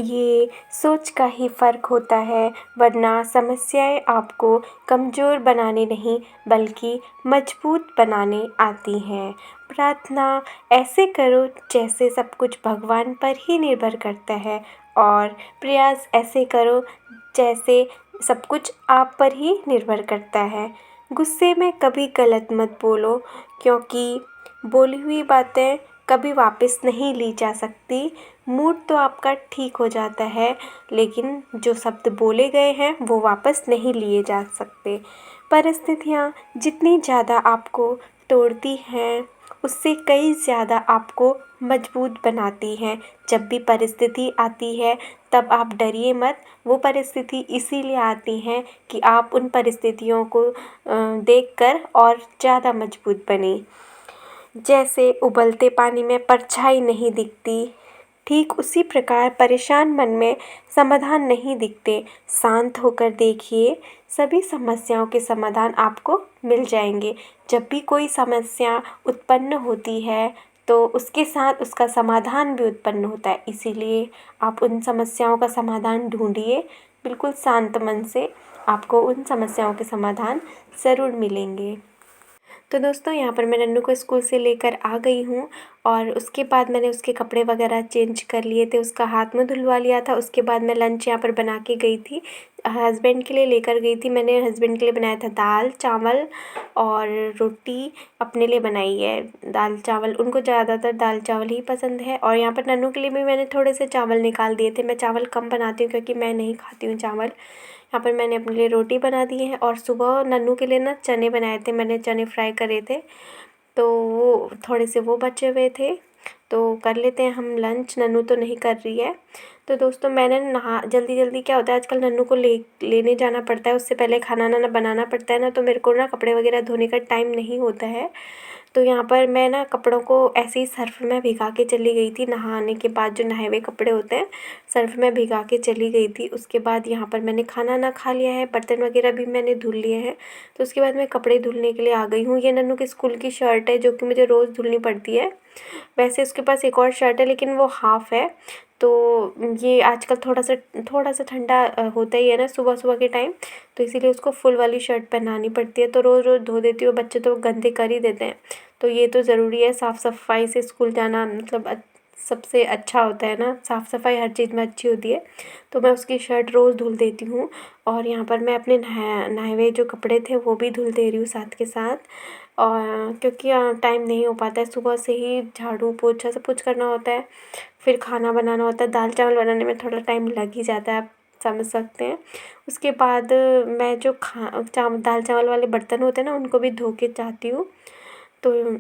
ये सोच का ही फ़र्क होता है, वरना समस्याएं आपको कमज़ोर बनाने नहीं बल्कि मजबूत बनाने आती हैं। प्रार्थना ऐसे करो जैसे सब कुछ भगवान पर ही निर्भर करता है और प्रयास ऐसे करो जैसे सब कुछ आप पर ही निर्भर करता है। गुस्से में कभी गलत मत बोलो, क्योंकि बोली हुई बातें कभी वापस नहीं ली जा सकती। मूड तो आपका ठीक हो जाता है, लेकिन जो शब्द बोले गए हैं वो वापस नहीं लिए जा सकते। परिस्थितियाँ जितनी ज़्यादा आपको तोड़ती हैं, उससे कई ज़्यादा आपको मजबूत बनाती हैं। जब भी परिस्थिति आती है तब आप डरिए मत। वो परिस्थिति इसीलिए आती हैं कि आप उन परिस्थितियों को देखकर और ज़्यादा मजबूत बनें। जैसे उबलते पानी में परछाई नहीं दिखती, ठीक उसी प्रकार परेशान मन में समाधान नहीं दिखते। शांत होकर देखिए, सभी समस्याओं के समाधान आपको मिल जाएंगे। जब भी कोई समस्या उत्पन्न होती है तो उसके साथ उसका समाधान भी उत्पन्न होता है। इसीलिए आप उन समस्याओं का समाधान ढूंढिए। बिल्कुल शांत मन से आपको उन समस्याओं के समाधान ज़रूर मिलेंगे। तो दोस्तों, यहाँ पर मैं नन्नू को स्कूल से लेकर आ गई हूँ और उसके बाद मैंने उसके कपड़े वगैरह चेंज कर लिए थे, उसका हाथ मुँह धुलवा लिया था। उसके बाद मैं लंच यहाँ पर बना के गई थी, हस्बैंड के लिए लेकर गई थी। मैंने हस्बैंड के लिए बनाया था दाल चावल और रोटी अपने लिए बनाई है। दाल चावल, उनको ज़्यादातर दाल चावल ही पसंद है। और यहाँ पर नन्नू के लिए भी मैंने थोड़े से चावल निकाल दिए थे। मैं चावल कम बनाती हूँ क्योंकि मैं नहीं खाती हूँ चावल। यहाँ पर मैंने अपने लिए रोटी बना दी है और सुबह नन्नू के लिए ना चने बनाए थे, मैंने चने फ्राई करे थे, तो वो थोड़े से वो बचे हुए थे। तो कर लेते हैं हम लंच, नन्नू तो नहीं कर रही है। तो दोस्तों, मैंने नहा जल्दी जल्दी, क्या होता है आजकल नन्नू को लेने जाना पड़ता है, उससे पहले खाना ना बनाना पड़ता है ना, तो मेरे को ना कपड़े वगैरह धोने का टाइम नहीं होता है। तो यहाँ पर मैं ना कपड़ों को ऐसे ही सर्फ़ में भिगा के चली गई थी। नहाने के बाद जो नहाए हुए कपड़े होते हैं सर्फ़ में भिगा के चली गई थी। उसके बाद यहाँ पर मैंने खाना ना खा लिया है, बर्तन वगैरह भी मैंने धुल लिए हैं। तो उसके बाद मैं कपड़े धुलने के लिए आ गई हूँ। ये नन्नू के स्कूल की शर्ट है जो कि मुझे रोज़ धुलनी पड़ती है। वैसे उसके पास एक और शर्ट है लेकिन वो हाफ़ है। तो ये आजकल थोड़ा सा ठंडा होता ही है ना सुबह सुबह के टाइम, तो इसीलिए उसको फुल वाली शर्ट पहनानी पड़ती है। तो रोज़ रोज़ धो देती हूँ, बच्चे तो गंदे कर ही देते हैं। तो ये तो ज़रूरी है, साफ़ सफाई से स्कूल जाना मतलब सबसे अच्छा होता है ना, साफ़ सफाई हर चीज़ में अच्छी होती है। तो मैं उसकी शर्ट रोज़ धुल देती हूँ। और यहाँ पर मैं अपने नहाए हुए जो कपड़े थे वो भी धुल दे रही हूँ साथ के साथ। और क्योंकि टाइम नहीं हो पाता है, सुबह से ही झाड़ू पोछा सब कुछ करना होता है, फिर खाना बनाना होता है। दाल चावल बनाने में थोड़ा टाइम लग ही जाता है, आप समझ सकते हैं। उसके बाद मैं जो दाल चावल वाले बर्तन होते हैं ना उनको भी धो के जाती हूँ, तो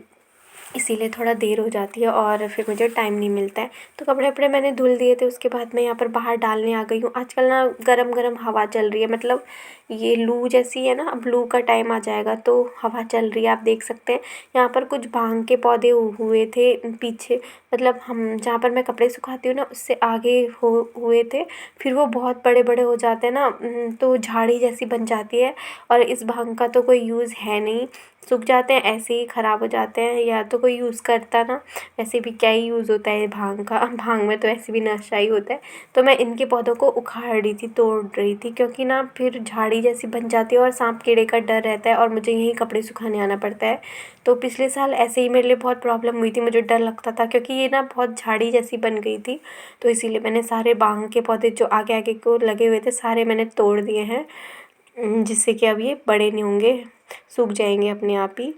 इसीलिए थोड़ा देर हो जाती है और फिर मुझे टाइम नहीं मिलता है। तो कपड़े वपड़े मैंने धुल दिए थे। उसके बाद मैं यहाँ पर बाहर डालने आ गई हूँ। आजकल ना गरम गरम हवा चल रही है, मतलब ये लू जैसी है ना, अब लू का टाइम आ जाएगा तो हवा चल रही है, आप देख सकते हैं। यहाँ पर कुछ भांग के पौधे हुए थे पीछे, मतलब हम जहाँ पर मैं कपड़े सुखाती हूँ ना उससे आगे हुए थे। फिर वो बहुत बड़े बड़े हो जाते हैं ना, तो झाड़ी जैसी बन जाती है। और इस भांग का तो कोई यूज़ है नहीं, सूख जाते हैं ऐसे ही ख़राब हो जाते हैं, या तो कोई यूज़ करता ना। वैसे भी क्या ही यूज़ होता है भांग का, भांग में तो ऐसे भी नशा ही होता है। तो मैं इनके पौधों को उखाड़ रही थी, तोड़ रही थी, क्योंकि ना फिर झाड़ी जैसी बन जाती है और सांप कीड़े का डर रहता है और मुझे यहीं कपड़े सुखाने आना पड़ता है। तो पिछले साल ऐसे ही मेरे लिए बहुत प्रॉब्लम हुई थी, मुझे डर लगता था क्योंकि ये ना बहुत झाड़ी जैसी बन गई थी। तो इसीलिए मैंने सारे भांग के पौधे जो आगे आगे को लगे हुए थे सारे मैंने तोड़ दिए हैं, जिससे कि अब ये बड़े नहीं होंगे, सूख जाएंगे अपने आप ही।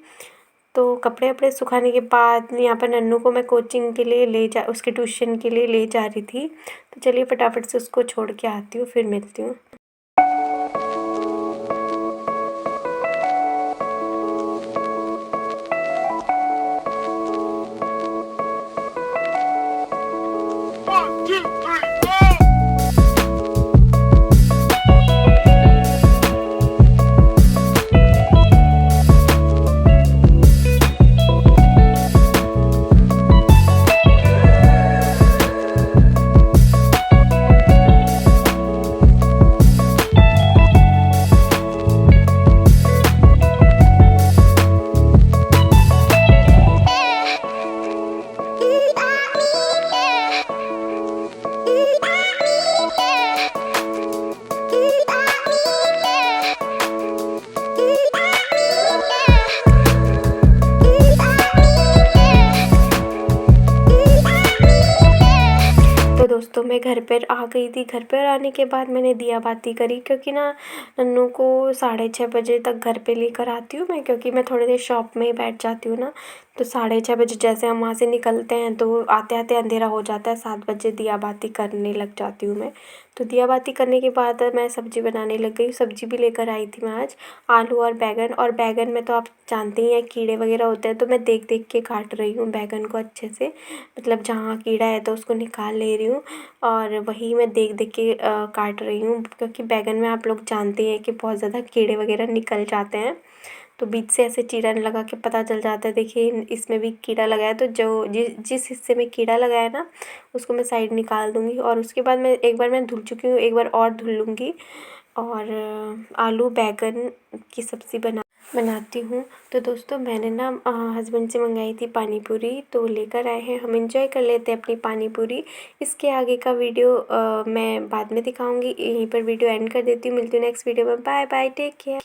तो कपड़े वपड़े सुखाने के बाद यहाँ पर नन्नू को मैं कोचिंग के लिए उसके ट्यूशन के लिए ले जा रही थी। तो चलिए फटाफट से उसको छोड़ के आती हूँ, फिर मिलती हूँ। तो मैं घर पर आ गई थी। घर पर आने के बाद मैंने दिया बाती करी, क्योंकि ना नन्नू को 6:30 बजे तक घर पे लेकर आती हूँ मैं, क्योंकि मैं थोड़ी देर शॉप में ही बैठ जाती हूँ ना। तो 6:30 बजे जैसे हम वहाँ से निकलते हैं तो आते आते अंधेरा हो जाता है। 7 बजे दिया बाती करने लग जाती हूँ मैं। तो दिया बाती करने के बाद मैं सब्ज़ी बनाने लग गई। सब्ज़ी भी लेकर आई थी मैं आज, आलू और बैंगन। और बैंगन में तो आप जानते ही हैं कीड़े वगैरह होते हैं, तो मैं देख देख के काट रही हूँ बैंगन को अच्छे से, मतलब जहाँ कीड़ा है तो उसको निकाल ले रही हूँ। और वही मैं देख देख के काट रही हूँ, क्योंकि बैंगन में आप लोग जानते हैं कि बहुत ज़्यादा कीड़े वगैरह निकल जाते हैं। तो बीच से ऐसे चीरा लगा के पता चल जाता है। देखिए इसमें भी कीड़ा लगा है, तो जो जिस हिस्से में कीड़ा लगा है ना, उसको मैं साइड निकाल दूँगी। और उसके बाद मैं एक बार मैं धुल चुकी हूँ, एक बार और धुल लूँगी। और आलू बैंगन की सब्ज़ी बनाती हूँ। तो दोस्तों मैंने ना हस्बैंड से मंगाई थी पानी पूरी, तो लेकर आए हैं। हम एंजॉय कर लेते हैं अपनी पानी पूरी। इसके आगे का वीडियो मैं बाद में दिखाऊंगी। यहीं पर वीडियो एंड कर देती हूँ। मिलती हूँ नेक्स्ट वीडियो में। Bye bye, take care.